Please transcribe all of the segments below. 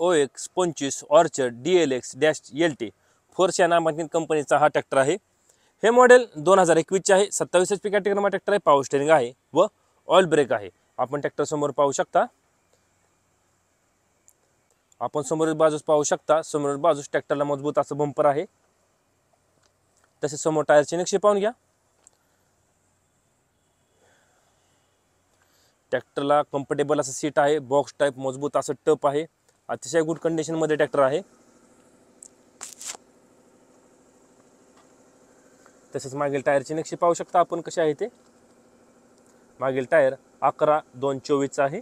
OX25 orchard DLX-LT force या नामांकित कंपनीचा हा ट्रॅक्टर आहे। हे मॉडेल 2021 चे आहे। 27 HP कॅटेगरीमध्ये ट्रॅक्टर आहे। पॉवर स्टीअरिंग आहे व ऑइल ब्रेक आहे। आपण ट्रॅक्टर समोर पाहू शकता। आपण समोरील बाजूस पाहू शकता। समोरील बाजूस ट्रॅक्टरला मजबूत असं बंपर आहे। तसेच समोर टायरचे नक्षे पाहून घ्या। ट्रॅक्टरला कम्फर्टेबल असं सीट आहे। बॉक्स टाइप मजबूत असं टप आहे। अतिशय गुड कंडिशन मध्ये ट्रॅक्टर आहे। तसेच मागील टायरचे नक्षे पाहू शकता आपण कसे आहे ते। मागील टायर 11/2/24 आहे।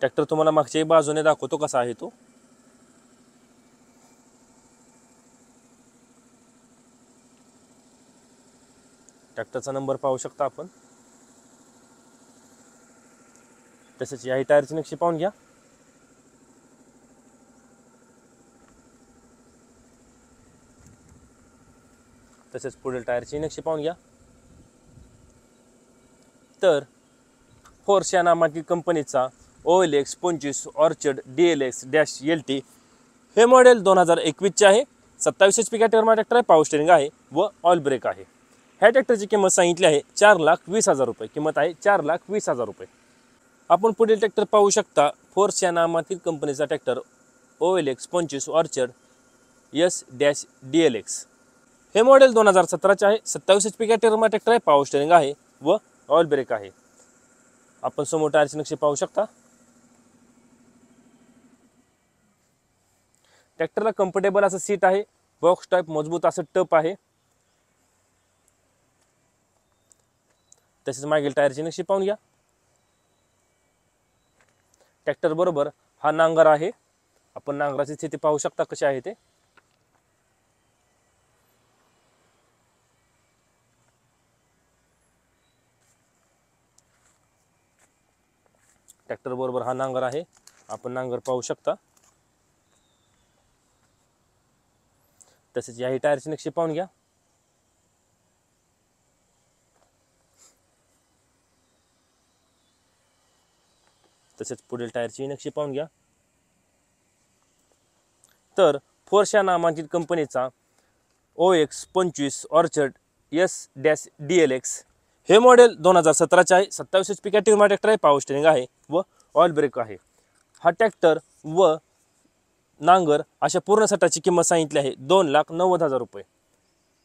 ट्रॅक्टर तुम्हाला मागच्या बाजूने दाखवतो कसा आहे तो। ट्रॅक्टरचा नंबर पाहू शकता आपण। तसेच या टायरचे नक्षे पाहून घ्या। तसेच पुढील टायरचे नक्षे पाहून घ्या। तर फोर्स या नामांकित कंपनीचा OLX25 ऑर्चर्ड DLX-LT हे मॉडेल 2021 चे आहे। 27 HP कॅटेगरीमध्ये ट्रॅक्टर आहे। पॉवर स्टीअरिंग आहे व ऑइल ब्रेक आहे। ह्या ट्रॅक्टरची किंमत सांगितली आहे 4,20,000 रुपये। किंमत आहे 4,20,000 रुपये। आपण पुढील ट्रॅक्टर पाहू शकता। फोर्स या नामांकित कंपनीचा ट्रॅक्टर OLX25 ऑर्चर्ड S-DLX हे मॉडेल 2017 चे आहे। 27 HP कॅटेगरीमध्ये ट्रॅक्टर आहे। पॉवर स्टीअरिंग आहे व ऑइल ब्रेक आहे। आपण समोर टायरचे नक्षे पाहू शकता। ट्रॅक्टरला कम्फर्टेबल असं सीट आहे। बॉक्स टाइप मजबूत असं टप आहे। तसेच मागील टायरचे नक्षे पाहून घ्या। ट्रॅक्टर बरोबर हा नांगर आहे। आपण नांगराची स्थिती पाहू शकता कशी आहे ते। ट्रॅक्टर बरोबर हा नांगर आहे। आपण नांगर पाहू शकता। तसेच याही टायरचे नक्षे पाहून घ्या। तसेच पुढील टायरचे नक्षे पाहून घ्या। तर फोर्स या नामांकित कंपनीचा OX25 ऑर्चर्ड S-DLX हे मॉडेल 2017 चे आहे। 27 HP कॅटेगरीमध्ये ट्रॅक्टर आहे। पॉवर स्टीअरिंग आहे व ऑइल ब्रेक आहे। हा ट्रॅक्टर व नांगर अशा पूर्ण सेटाची किंमत सांगितली आहे 2,90,000 रुपये।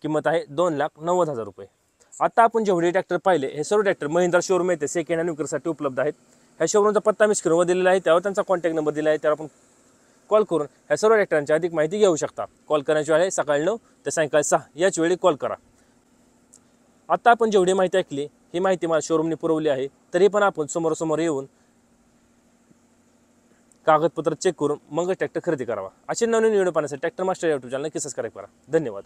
किंमत आहे 2,90,000 रुपये। आता आपण जेवढे ट्रॅक्टर पाहिले हे सर्व ट्रॅक्टर महिंद्रा शोरूम येथे सेकंड हँड विक्रीसाठी उपलब्ध आहेत। ह्या शोरूमचा पत्ता मी स्क्रीनवर दिलेला आहे। त्यावर त्यांचा कॉन्टॅक्ट नंबर दिला आहे। त्यावर आपण कॉल करून ह्या सर्व ट्रॅक्टरांची अधिक माहिती घेऊ शकता। कॉल करण्याची वेळ आहे सकाळी 9 ते सायंकाळी 6 याच वेळी कॉल करा। आता आपण जेवढी माहिती ऐकली ही माहिती मला शोरूमने पुरवली आहे। तरी पण आपण समोरासमोर येऊन कागदपत्र चेक करून मग ट्रॅक्टर खरेदी करावा। असे नवीन व्हिडिओ पाहण्यासाठी ट्रॅक्टर मास्टर यूट्यूब चॅनल नक्की सबस्क्राइब करा। धन्यवाद।